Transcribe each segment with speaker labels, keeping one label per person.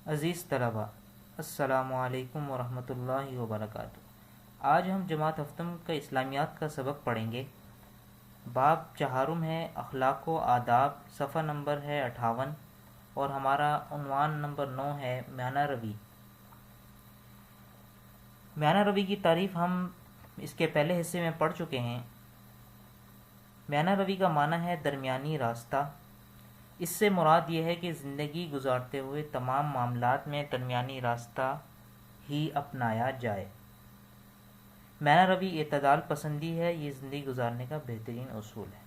Speaker 1: عزیز طلبہ، السلام علیکم ورحمۃ اللہ وبرکاتہ۔ آج ہم جماعت ہفتم کا اسلامیات کا سبق پڑھیں گے۔ باب چہارم ہے اخلاق و آداب، صفحہ نمبر ہے 58 اور ہمارا عنوان نمبر 9 ہے میانہ روی۔ میانہ روی کی تعریف ہم اس کے پہلے حصے میں پڑھ چکے ہیں۔ میانہ روی کا معنی ہے درمیانی راستہ۔ اس سے مراد یہ ہے کہ زندگی گزارتے ہوئے تمام معاملات میں درمیانی راستہ ہی اپنایا جائے۔ میانہ روی اعتدال پسندی ہے، یہ زندگی گزارنے کا بہترین اصول ہے۔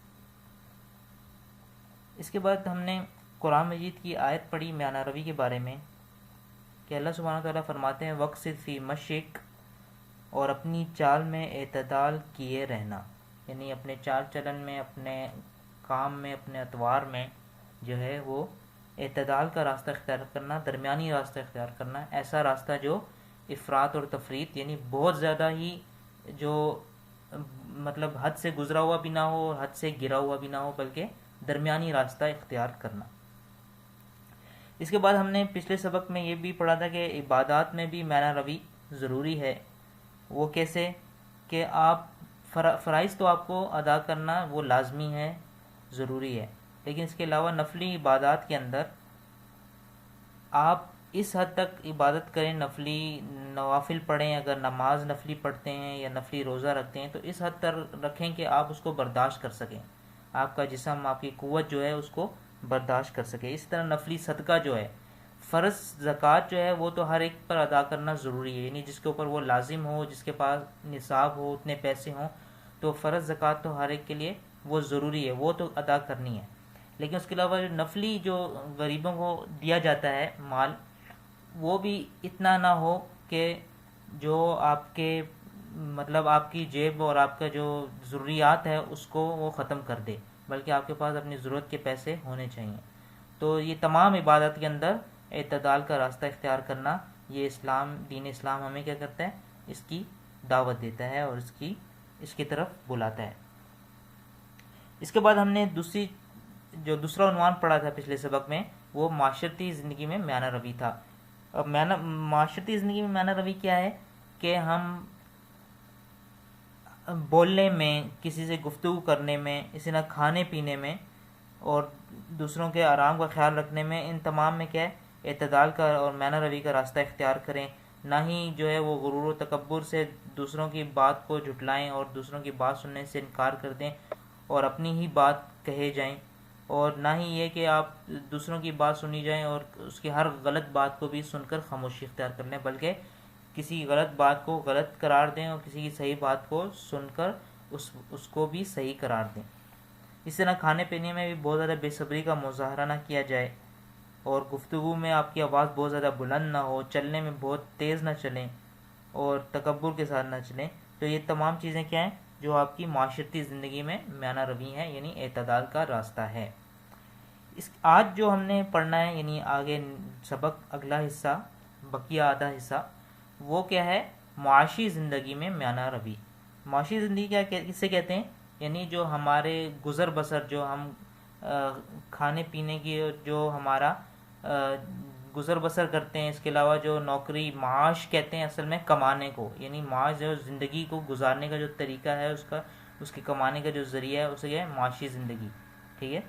Speaker 1: اس کے بعد ہم نے قرآن مجید کی آیت پڑھی میانہ روی کے بارے میں کہ اللہ سبحانہ تعالیٰ فرماتے ہیں وقصد فی مشک، اور اپنی چال میں اعتدال کیے رہنا، یعنی اپنے چال چلن میں، اپنے کام میں، اپنے اطوار میں جو ہے وہ اعتدال کا راستہ اختیار کرنا، درمیانی راستہ اختیار کرنا، ایسا راستہ جو افراط اور تفریط یعنی بہت زیادہ ہی جو مطلب حد سے گزرا ہوا بھی نہ ہو اور حد سے گرا ہوا بھی نہ ہو، بلکہ درمیانی راستہ اختیار کرنا۔ اس کے بعد ہم نے پچھلے سبق میں یہ بھی پڑھا تھا کہ عبادات میں بھی میانہ روی ضروری ہے۔ وہ کیسے کہ آپ فرائض تو آپ کو ادا کرنا وہ لازمی ہے، ضروری ہے، لیکن اس کے علاوہ نفلی عبادات کے اندر آپ اس حد تک عبادت کریں، نفلی نوافل پڑھیں، اگر نماز نفلی پڑھتے ہیں یا نفلی روزہ رکھتے ہیں تو اس حد تک رکھیں کہ آپ اس کو برداشت کر سکیں، آپ کا جسم، آپ کی قوت جو ہے اس کو برداشت کر سکے۔ اس طرح نفلی صدقہ جو ہے، فرض زکوٰۃ جو ہے وہ تو ہر ایک پر ادا کرنا ضروری ہے، یعنی جس کے اوپر وہ لازم ہو، جس کے پاس نصاب ہو، اتنے پیسے ہوں، تو فرض زکوٰۃ تو ہر ایک کے لیے وہ ضروری ہے، وہ تو ادا کرنی ہے۔ لیکن اس کے علاوہ جو نفلی جو غریبوں کو دیا جاتا ہے مال، وہ بھی اتنا نہ ہو کہ جو آپ کے مطلب آپ کی جیب اور آپ کا جو ضروریات ہے اس کو وہ ختم کر دے، بلکہ آپ کے پاس اپنی ضرورت کے پیسے ہونے چاہیے۔ تو یہ تمام عبادت کے اندر اعتدال کا راستہ اختیار کرنا، یہ دین اسلام ہمیں کیا کرتا ہے، اس کی دعوت دیتا ہے اور اس کی طرف بلاتا ہے۔ اس کے بعد ہم نے دوسرا عنوان پڑھا تھا پچھلے سبق میں، وہ معاشرتی زندگی میں میانہ روی تھا۔ اب معاشرتی زندگی میں میانہ روی کیا ہے کہ ہم بولنے میں، کسی سے گفتگو کرنے میں، اسی طرح کھانے پینے میں اور دوسروں کے آرام کا خیال رکھنے میں، ان تمام میں کیا ہے، اعتدال کا اور میانہ روی کا راستہ اختیار کریں۔ نہ ہی جو ہے وہ غرور و تکبر سے دوسروں کی بات کو جھٹلائیں اور دوسروں کی بات سننے سے انکار کر دیں اور اپنی ہی بات کہے جائیں، اور نہ ہی یہ کہ آپ دوسروں کی بات سنی جائیں اور اس کی ہر غلط بات کو بھی سن کر خاموشی اختیار کر لیں، بلکہ کسی غلط بات کو غلط قرار دیں اور کسی کی صحیح بات کو سن کر اس کو بھی صحیح قرار دیں۔ اس طرح کھانے پینے میں بھی بہت زیادہ بے صبری کا مظاہرہ نہ کیا جائے، اور گفتگو میں آپ کی آواز بہت زیادہ بلند نہ ہو، چلنے میں بہت تیز نہ چلیں اور تکبر کے ساتھ نہ چلیں۔ تو یہ تمام چیزیں کیا ہیں جو آپ کی معاشرتی زندگی میں میانہ روی ہیں، یعنی اعتدال کا راستہ ہے۔ آج جو ہم نے پڑھنا ہے، یعنی آگے سبق اگلا حصہ، بقیہ آدھا حصہ، وہ کیا ہے، معاشی زندگی میں میانہ روی۔ معاشی زندگی کس سے کہتے ہیں، یعنی جو ہمارے گزر بسر، جو ہم کھانے پینے کی جو ہمارا گزر بسر کرتے ہیں، اس کے علاوہ جو نوکری، معاش کہتے ہیں اصل میں کمانے کو، یعنی معاش جو زندگی کو گزارنے کا جو طریقہ ہے، اس کے کمانے کا جو ذریعہ ہے، اسے ہے معاشی زندگی، ٹھیک ہے۔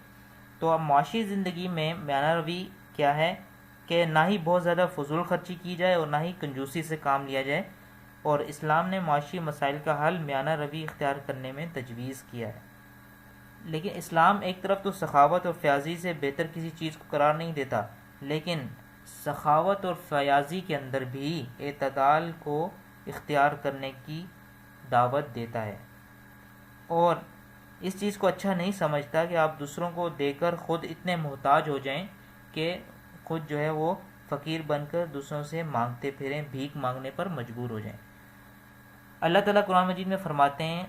Speaker 1: تو اب معاشی زندگی میں میانہ روی کیا ہے کہ نہ ہی بہت زیادہ فضول خرچی کی جائے اور نہ ہی کنجوسی سے کام لیا جائے، اور اسلام نے معاشی مسائل کا حل میانہ روی اختیار کرنے میں تجویز کیا ہے۔ لیکن اسلام ایک طرف تو سخاوت اور فیاضی سے بہتر کسی چیز کو قرار نہیں دیتا، لیکن سخاوت اور فیاضی کے اندر بھی اعتدال کو اختیار کرنے کی دعوت دیتا ہے، اور اس چیز کو اچھا نہیں سمجھتا کہ آپ دوسروں کو دے کر خود اتنے محتاج ہو جائیں کہ خود جو ہے وہ فقیر بن کر دوسروں سے مانگتے پھریں، بھیک مانگنے پر مجبور ہو جائیں۔ اللہ تعالیٰ قرآن مجید میں فرماتے ہیں،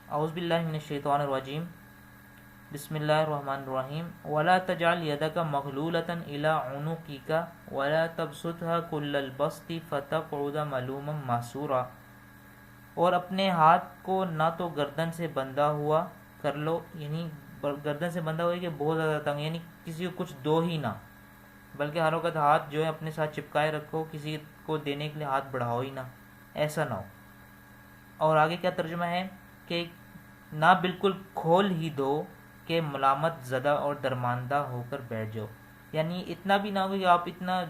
Speaker 1: اعوذ باللہ من الشیطان الرجیم، بسم اللہ الرحمن الرحیم، وَلَا تَجْعَلْ يَدَكَ مَغْلُولَةً إِلَىٰ عُنُقِكَ وَلَا تَبْسُطْهَا كُلَّ الْبَسْطِ فَتَقْعُدَ مَلُومًا مَحْسُورًا، اور اپنے ہاتھ کو نہ تو گردن سے بندھا ہوا کر لو، یعنی گردن سے بندھا ہوا کہ بہت زیادہ تنگ، یعنی کسی کو کچھ دو ہی نہ، بلکہ ہر وقت ہاتھ جو ہے اپنے ساتھ چپکائے رکھو، کسی کو دینے کے لیے ہاتھ بڑھاؤ ہی نہ، ایسا نہ ہو۔ اور آگے کیا ترجمہ ہے کہ نہ بالکل کھول ہی دو کہ ملامت زدہ اور درماندہ ہو کر بیٹھ جاؤ، یعنی اتنا بھی نہ ہو کہ آپ اتنا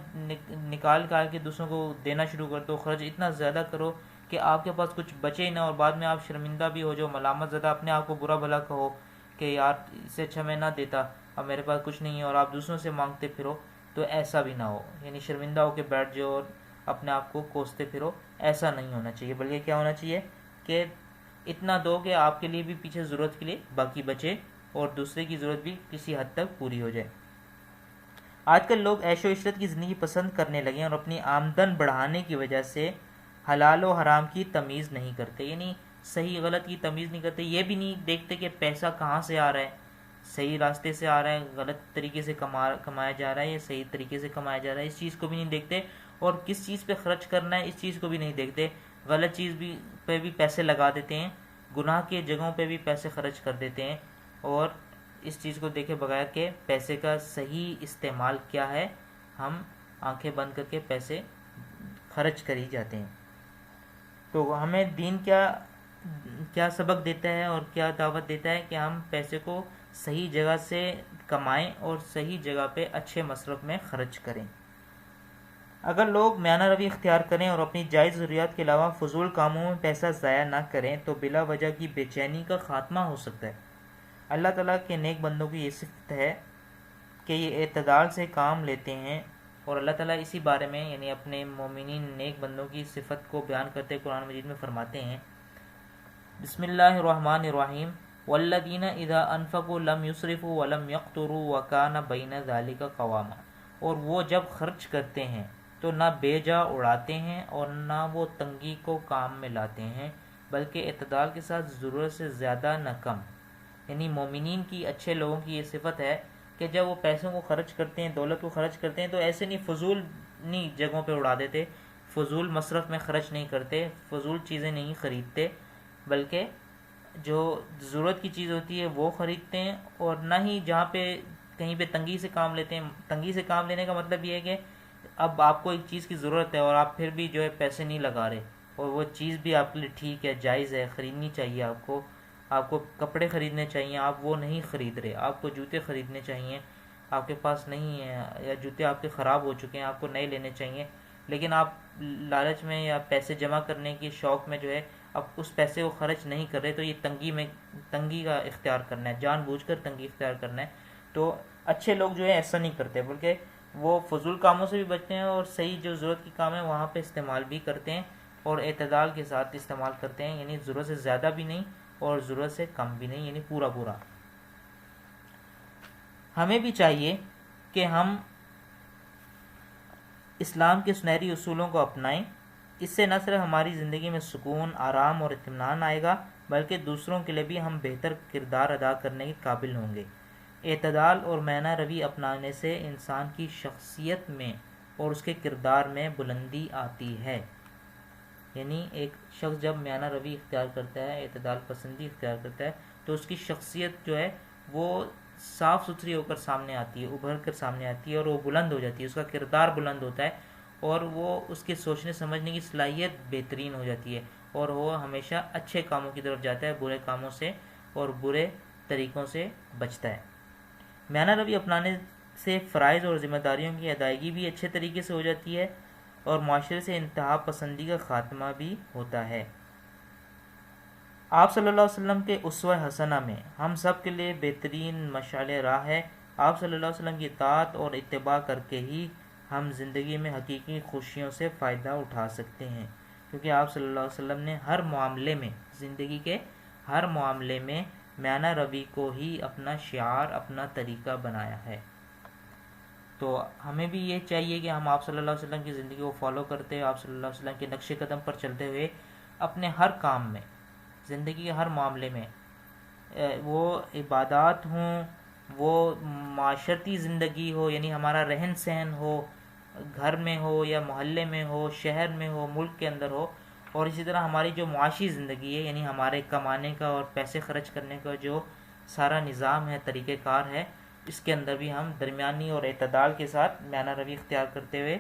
Speaker 1: نکال کے دوسروں کو دینا شروع کر دو، خرچ اتنا زیادہ کرو کہ آپ کے پاس کچھ بچے ہی نہ، اور بعد میں آپ شرمندہ بھی ہو جاؤ، ملامت زدہ اپنے آپ کو برا بھلا کہو کہ یار اس سے اچھا میں نہ دیتا، اب میرے پاس کچھ نہیں ہے، اور آپ دوسروں سے مانگتے پھرو، تو ایسا بھی نہ ہو، یعنی شرمندہ ہو کے بیٹھ جاؤ اور اپنے آپ کو کوستے پھرو، ایسا نہیں ہونا چاہیے۔ بلکہ کیا ہونا چاہیے کہ اتنا دو کہ آپ کے لیے بھی پیچھے ضرورت کے لیے باقی بچے، اور دوسرے کی ضرورت بھی کسی حد تک پوری ہو جائے۔ آج کل لوگ عیش و عشرت کی زندگی پسند کرنے لگے ہیں، اور اپنی آمدن بڑھانے کی وجہ سے حلال و حرام کی تمیز نہیں کرتے، یعنی صحیح غلط کی تمیز نہیں کرتے، یہ بھی نہیں دیکھتے کہ پیسہ کہاں سے آ رہا ہے، صحیح راستے سے آ رہا ہے، غلط طریقے سے کمایا جا رہا ہے یا صحیح طریقے سے کمایا جا رہا ہے، اس چیز کو بھی نہیں دیکھتے، اور کس چیز پہ خرچ کرنا ہے اس چیز کو بھی نہیں دیکھتے، غلط چیز پہ بھی پیسے لگا دیتے ہیں، گناہ کے جگہوں پہ بھی پیسے خرچ کر دیتے ہیں، اور اس چیز کو دیکھے بغیر کہ پیسے کا صحیح استعمال کیا ہے، ہم آنکھیں بند کر کے پیسے خرچ کری جاتے ہیں۔ تو ہمیں دین کیا سبق دیتا ہے اور کیا دعوت دیتا ہے کہ ہم پیسے کو صحیح جگہ سے کمائیں اور صحیح جگہ پہ اچھے مصرف میں خرچ کریں۔ اگر لوگ میانہ روی اختیار کریں اور اپنی جائز ضروریات کے علاوہ فضول کاموں میں پیسہ ضائع نہ کریں تو بلا وجہ کی بے چینی کا خاتمہ ہو سکتا ہے۔ اللہ تعالیٰ کے نیک بندوں کی یہ صفت ہے کہ یہ اعتدال سے کام لیتے ہیں، اور اللہ تعالیٰ اسی بارے میں یعنی اپنے مومنین نیک بندوں کی صفت کو بیان کرتے قرآن مجید میں فرماتے ہیں، بسم اللہ الرحمن الرحیم، والذین اذا انفقوا لم یسرفوا ولم یقتروا وکان بین ذلک قواما، اور وہ جب خرچ کرتے ہیں تو نہ بے جا اڑاتے ہیں اور نہ وہ تنگی کو کام میں لاتے ہیں، بلکہ اعتدال کے ساتھ ضرورت سے زیادہ نہ کم۔ یعنی مومنین کی، اچھے لوگوں کی یہ صفت ہے کہ جب وہ پیسوں کو خرچ کرتے ہیں، دولت کو خرچ کرتے ہیں، تو ایسے نہیں فضول نہیں جگہوں پہ اڑا دیتے، فضول مصرف میں خرچ نہیں کرتے، فضول چیزیں نہیں خریدتے، بلکہ جو ضرورت کی چیز ہوتی ہے وہ خریدتے ہیں، اور نہ ہی جہاں پہ کہیں پہ تنگی سے کام لیتے ہیں۔ تنگی سے کام لینے کا مطلب یہ ہے کہ اب آپ کو ایک چیز کی ضرورت ہے اور آپ پھر بھی جو ہے پیسے نہیں لگا رہے، اور وہ چیز بھی آپ کے لیے ٹھیک ہے، جائز ہے، خریدنی چاہیے آپ کو کپڑے خریدنے چاہیے، آپ وہ نہیں خرید رہے، آپ کو جوتے خریدنے چاہیے، آپ کے پاس نہیں ہے، یا جوتے آپ کے خراب ہو چکے ہیں، آپ کو نئے لینے چاہیے، لیکن آپ لالچ میں یا پیسے جمع کرنے کی شوق میں جو ہے اب اس پیسے کو خرچ نہیں کر رہے، تو یہ تنگی کا اختیار کرنا ہے، جان بوجھ کر تنگی اختیار کرنا ہے۔ تو اچھے لوگ جو ہے ایسا نہیں کرتے، بلکہ وہ فضول کاموں سے بھی بچتے ہیں، اور صحیح جو ضرورت کی کام ہے وہاں پہ استعمال بھی کرتے ہیں، اور اعتدال کے ساتھ استعمال کرتے ہیں، یعنی ضرورت سے زیادہ بھی نہیں اور ضرورت سے کم بھی نہیں، یعنی پورا پورا۔ ہمیں بھی چاہیے کہ ہم اسلام کے سنہری اصولوں کو اپنائیں، اس سے نہ صرف ہماری زندگی میں سکون، آرام اور اطمینان آئے گا، بلکہ دوسروں کے لیے بھی ہم بہتر کردار ادا کرنے کے قابل ہوں گے۔ اعتدال اور میانہ روی اپنانے سے انسان کی شخصیت میں اور اس کے کردار میں بلندی آتی ہے، یعنی ایک شخص جب میانہ روی اختیار کرتا ہے، اعتدال پسندی اختیار کرتا ہے، تو اس کی شخصیت جو ہے وہ صاف ستھری ہو کر سامنے آتی ہے، ابھر کر سامنے آتی ہے، اور وہ بلند ہو جاتی ہے، اس کا کردار بلند ہوتا ہے، اور وہ اس کے سوچنے سمجھنے کی صلاحیت بہترین ہو جاتی ہے، اور وہ ہمیشہ اچھے کاموں کی طرف جاتا ہے، برے کاموں سے اور برے طریقوں سے بچتا ہے۔ میانہ روی اپنانے سے فرائض اور ذمہ داریوں کی ادائیگی بھی اچھے طریقے سے ہو جاتی ہے، اور معاشرے سے انتہا پسندی کا خاتمہ بھی ہوتا ہے۔ آپ صلی اللہ علیہ وسلم کے اسوہ حسنہ میں ہم سب کے لیے بہترین مشعل راہ ہے۔ آپ صلی اللہ علیہ وسلم کی اطاعت اور اتباع کر کے ہی ہم زندگی میں حقیقی خوشیوں سے فائدہ اٹھا سکتے ہیں، کیونکہ آپ صلی اللہ علیہ وسلم نے ہر معاملے میں، زندگی کے ہر معاملے میں میانہ روی کو ہی اپنا شعار، اپنا طریقہ بنایا ہے۔ تو ہمیں بھی یہ چاہیے کہ ہم آپ صلی اللہ علیہ وسلم کی زندگی کو فالو کرتے ہوئے، آپ صلی اللہ علیہ وسلم کے نقش قدم پر چلتے ہوئے اپنے ہر کام میں، زندگی کے ہر معاملے میں، وہ عبادات ہوں، وہ معاشرتی زندگی ہو، یعنی ہمارا رہن سہن ہو، گھر میں ہو یا محلے میں ہو، شہر میں ہو، ملک کے اندر ہو، اور اسی طرح ہماری جو معاشی زندگی ہے، یعنی ہمارے کمانے کا اور پیسے خرچ کرنے کا جو سارا نظام ہے، طریقہ کار ہے، اس کے اندر بھی ہم درمیانی اور اعتدال کے ساتھ میانہ روی اختیار کرتے ہوئے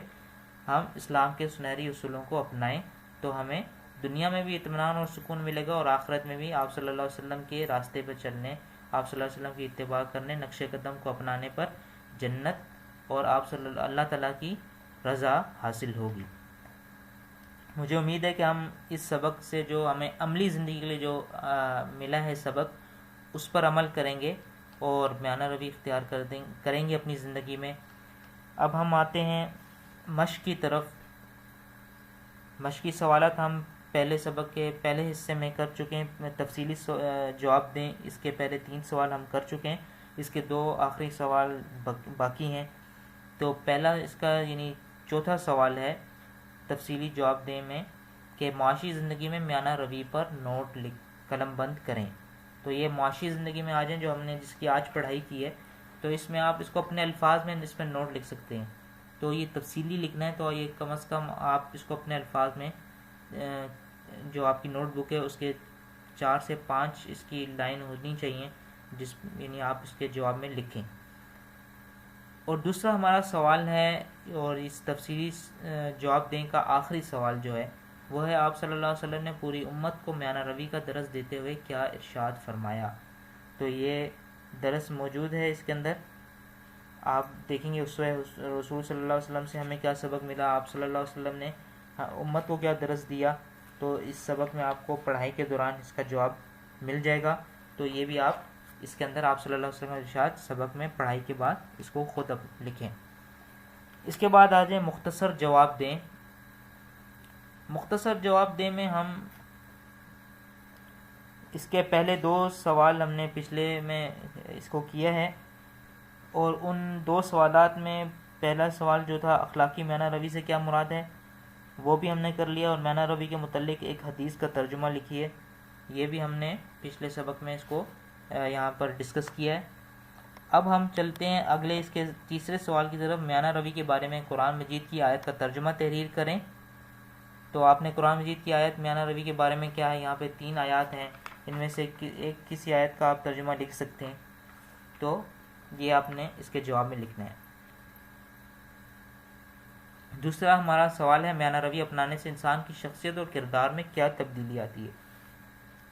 Speaker 1: ہم اسلام کے سنہری اصولوں کو اپنائیں تو ہمیں دنیا میں بھی اطمینان اور سکون ملے گا، اور آخرت میں بھی آپ صلی اللہ علیہ وسلم کے راستے پر چلنے، آپ صلی اللہ علیہ وسلم کی اتباع کرنے، نقش قدم کو اپنانے پر جنت اور آپ صلی اللہ تعالیٰ کی رضا حاصل ہوگی۔ مجھے امید ہے کہ ہم اس سبق سے جو ہمیں عملی زندگی کے لیے جو ملا ہے سبق، اس پر عمل کریں گے اور میانہ روی اختیار کریں گے اپنی زندگی میں۔ اب ہم آتے ہیں مشق کی طرف۔ مشقی سوالات ہم پہلے سبق کے پہلے حصے میں کر چکے ہیں، میں تفصیلی جواب دیں اس کے پہلے 3 سوال ہم کر چکے ہیں، اس کے 2 آخری سوال باقی ہیں۔ تو پہلا اس کا یعنی چوتھا سوال ہے تفصیلی جواب دیں میں کہ معاشی زندگی میں میانہ روی پر نوٹ قلم بند کریں۔ تو یہ معاشی زندگی میں آ جائیں جو ہم نے جس کی آج پڑھائی کی ہے، تو اس میں آپ اس کو اپنے الفاظ میں اس میں نوٹ لکھ سکتے ہیں۔ تو یہ تفصیلی لکھنا ہے تو یہ کم از کم آپ اس کو اپنے الفاظ میں جو آپ کی نوٹ بک ہے اس کے 4 سے 5 اس کی لائن ہونی چاہیے، یعنی آپ اس کے جواب میں لکھیں۔ اور دوسرا ہمارا سوال ہے، اور اس تفصیلی جواب دیں کا آخری سوال جو ہے وہ ہے آپ صلی اللہ علیہ وسلم نے پوری امت کو میانہ روی کا درس دیتے ہوئے کیا ارشاد فرمایا۔ تو یہ درس موجود ہے اس کے اندر، آپ دیکھیں گے اسوہ رسول صلی اللہ علیہ وسلم سے ہمیں کیا سبق ملا، آپ صلی اللہ علیہ وسلم نے امت کو کیا درس دیا، تو اس سبق میں آپ کو پڑھائی کے دوران اس کا جواب مل جائے گا۔ تو یہ بھی آپ اس کے اندر آپ صلی اللہ علیہ وسلم کا ارشاد سبق میں پڑھائی کے بعد اس کو خود لکھیں۔ اس کے بعد آ جائیں مختصر جواب دیں۔ مختصر جواب دیں میں ہم اس کے پہلے 2 سوال ہم نے پچھلے میں اس کو کیا ہے، اور ان 2 سوالات میں پہلا سوال جو تھا اخلاقی میانہ روی سے کیا مراد ہے وہ بھی ہم نے کر لیا، اور میانہ روی کے متعلق ایک حدیث کا ترجمہ لکھیے، یہ بھی ہم نے پچھلے سبق میں اس کو یہاں پر ڈسکس کیا ہے۔ اب ہم چلتے ہیں اگلے اس کے تیسرے سوال کی طرف۔ میانہ روی کے بارے میں قرآن مجید کی آیت کا ترجمہ تحریر کریں۔ تو آپ نے قرآن مجید کی آیت میانہ روی کے بارے میں کیا ہے، یہاں پہ 3 آیات ہیں، ان میں سے ایک کسی آیت کا آپ ترجمہ لکھ سکتے ہیں، تو یہ آپ نے اس کے جواب میں لکھنا ہے۔ دوسرا ہمارا سوال ہے میانہ روی اپنانے سے انسان کی شخصیت اور کردار میں کیا تبدیلی آتی ہے۔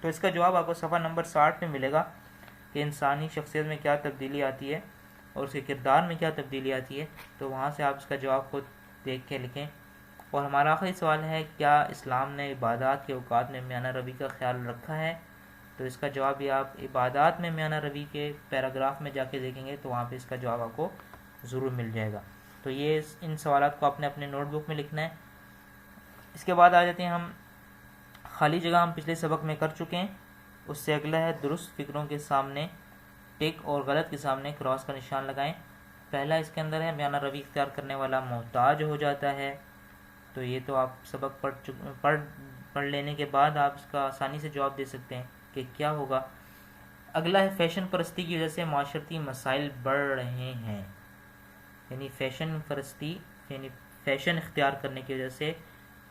Speaker 1: تو اس کا جواب آپ کو صفحہ نمبر 60 میں ملے گا کہ انسانی شخصیت میں کیا تبدیلی آتی ہے اور اس کے کردار میں کیا تبدیلی آتی ہے، تو وہاں سے آپ اس کا جواب خود دیکھ کے لکھیں۔ اور ہمارا آخری سوال ہے کیا اسلام نے عبادات کے اوقات میں میانہ روی کا خیال رکھا ہے، تو اس کا جواب بھی آپ عبادات میں میانہ روی کے پیراگراف میں جا کے دیکھیں گے تو وہاں پہ اس کا جواب آپ کو ضرور مل جائے گا۔ تو یہ ان سوالات کو اپنے نوٹ بک میں لکھنا ہے۔ اس کے بعد آ جاتے ہیں ہم خالی جگہ، ہم پچھلے سبق میں کر چکے ہیں، اس سے اگلا ہے درست فکروں کے سامنے ٹک اور غلط کے سامنے کراس کا نشان لگائیں۔ پہلا اس کے اندر ہے میانہ روی اختیار کرنے والا محتاج ہو جاتا ہے، تو یہ تو آپ سبق پڑھ لینے کے بعد آپ اس کا آسانی سے جواب دے سکتے ہیں کہ کیا ہوگا۔ اگلا ہے فیشن پرستی کی وجہ سے معاشرتی مسائل بڑھ رہے ہیں، یعنی فیشن پرستی یعنی فیشن اختیار کرنے کی وجہ سے،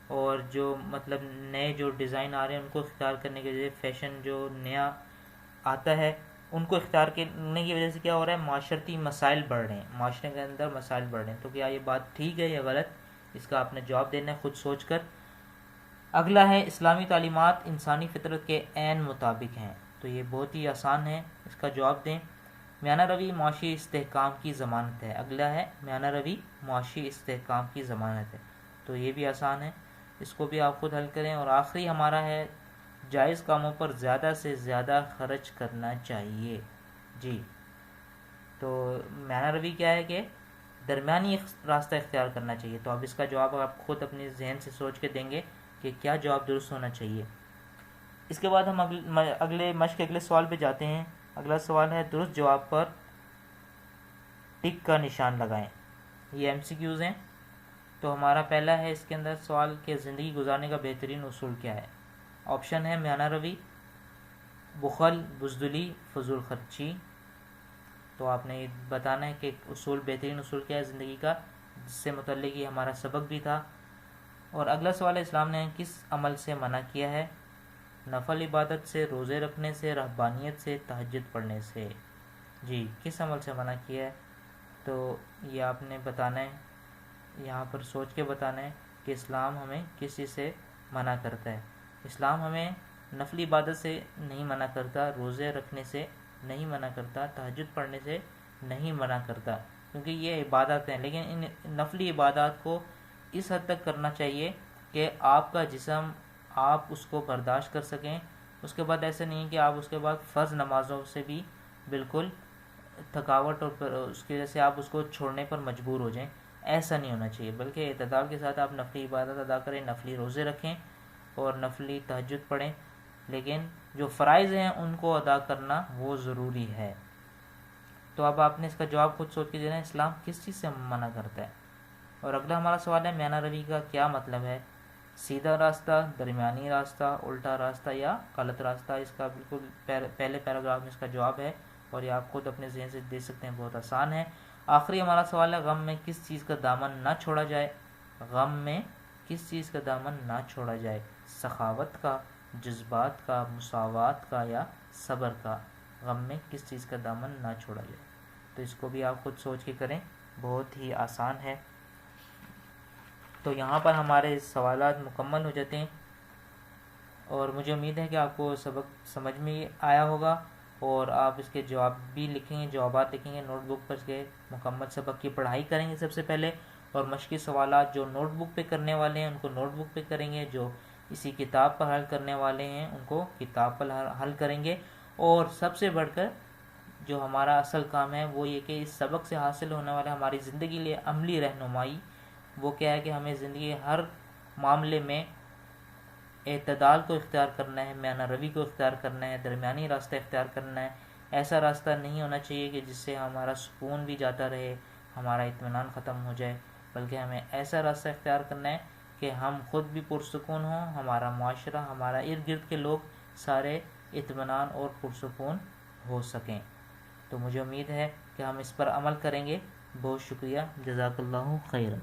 Speaker 1: اور جو مطلب نئے جو ڈیزائن آ رہے ہیں ان کو اختیار کرنے کی وجہ سے، فیشن جو نیا آتا ہے ان کو اختیار کرنے کی وجہ سے کیا ہو رہا ہے، معاشرتی مسائل بڑھ رہے ہیں، معاشرے کے اندر مسائل بڑھ رہے ہیں۔ تو کیا یہ بات ٹھیک ہے یا غلط، اس کا آپ نے جواب دینا ہے خود سوچ کر۔ اگلا ہے اسلامی تعلیمات انسانی فطرت کے عین مطابق ہیں، تو یہ بہت ہی آسان ہے، اس کا جواب دیں۔ میانہ روی معاشی استحکام کی ضمانت ہے۔ اگلا ہے میانہ روی معاشی استحکام کی ضمانت ہے، تو یہ بھی آسان ہے، اس کو بھی آپ خود حل کریں۔ اور آخری ہمارا ہے جائز کاموں پر زیادہ سے زیادہ خرچ کرنا چاہیے۔ جی، تو میانہ روی کیا ہے کہ درمیانی راستہ اختیار کرنا چاہیے، تو اب اس کا جواب آپ خود اپنے ذہن سے سوچ کے دیں گے کہ کیا جواب درست ہونا چاہیے۔ اس کے بعد ہم اگلے مشق کے اگلے سوال پہ جاتے ہیں۔ اگلا سوال ہے درست جواب پر ٹک کا نشان لگائیں۔ یہ MCQs ہیں۔ تو ہمارا پہلا ہے اس کے اندر سوال کہ زندگی گزارنے کا بہترین اصول کیا ہے۔ آپشن ہے میانہ روی، بخل، بزدلی، فضول خرچی۔ تو آپ نے یہ بتانا ہے کہ بہترین اصول کیا ہے زندگی کا، جس سے متعلق یہ ہمارا سبق بھی تھا۔ اور اگلا سوال ہے اسلام نے کس عمل سے منع کیا ہے، نفل عبادت سے، روزے رکھنے سے، رہبانیت سے، تہجد پڑھنے سے۔ جی کس عمل سے منع کیا ہے؟ تو یہ آپ نے بتانا ہے، یہاں پر سوچ کے بتانا ہے کہ اسلام ہمیں کس چیز سے منع کرتا ہے۔ اسلام ہمیں نفلی عبادت سے نہیں منع کرتا، روزے رکھنے سے نہیں منع کرتا، تہجد پڑھنے سے نہیں منع کرتا، کیونکہ یہ عبادت ہیں، لیکن ان نفلی عبادات کو اس حد تک کرنا چاہیے کہ آپ کا جسم آپ اس کو برداشت کر سکیں۔ اس کے بعد ایسا نہیں کہ آپ اس کے بعد فرض نمازوں سے بھی بالکل تھکاوٹ اور اس کی وجہ سے آپ اس کو چھوڑنے پر مجبور ہو جائیں، ایسا نہیں ہونا چاہیے، بلکہ اعتدال کے ساتھ آپ نفلی عبادت ادا کریں، نفلی روزے رکھیں اور نفلی تہجد پڑھیں، لیکن جو فرائض ہیں ان کو ادا کرنا وہ ضروری ہے۔ تو اب آپ نے اس کا جواب خود سوچ کے دینا ہے، اسلام کس چیز سے منع کرتا ہے۔ اور اگلا ہمارا سوال ہے میانہ روی کا کیا مطلب ہے؟ سیدھا راستہ، درمیانی راستہ، الٹا راستہ یا غلط راستہ؟ اس کا بالکل پہلے پیراگراف میں اس کا جواب ہے، اور یہ آپ خود اپنے ذہن سے دیکھ سکتے ہیں، بہت آسان ہے۔ آخری ہمارا سوال ہے غم میں کس چیز کا دامن نہ چھوڑا جائے؟ غم میں کس چیز کا دامن نہ چھوڑا جائے؟ سخاوت کا، جذبات کا، مساوات کا یا صبر کا؟ غم میں کس چیز کا دامن نہ چھوڑا جائے؟ تو اس کو بھی آپ خود سوچ کے کریں، بہت ہی آسان ہے۔ تو یہاں پر ہمارے سوالات مکمل ہو جاتے ہیں، اور مجھے امید ہے کہ آپ کو سبق سمجھ میں آیا ہوگا، اور آپ اس کے جواب بھی لکھیں گے، جوابات لکھیں گے نوٹ بک پر، اس کے مکمل سبق کی پڑھائی کریں گے سب سے پہلے، اور مشقی سوالات جو نوٹ بک پہ کرنے والے ہیں ان کو نوٹ بک پہ کریں گے، جو اسی کتاب پر حل کرنے والے ہیں ان کو کتاب پر حل کریں گے، اور سب سے بڑھ کر جو ہمارا اصل کام ہے وہ یہ کہ اس سبق سے حاصل ہونے والا ہماری زندگی لیے عملی رہنمائی، وہ کیا ہے کہ ہمیں زندگی ہر معاملے میں اعتدال کو اختیار کرنا ہے، میانہ روی کو اختیار کرنا ہے، درمیانی راستہ اختیار کرنا ہے۔ ایسا راستہ نہیں ہونا چاہیے کہ جس سے ہمارا سکون بھی جاتا رہے، ہمارا اطمینان ختم ہو جائے، بلکہ ہمیں ایسا راستہ اختیار کرنا ہے کہ ہم خود بھی پرسکون ہوں، ہمارا معاشرہ، ہمارا ارد گرد کے لوگ سارے اطمینان اور پرسکون ہو سکیں۔ تو مجھے امید ہے کہ ہم اس پر عمل کریں گے۔ بہت شکریہ، جزاک اللہ خیرا۔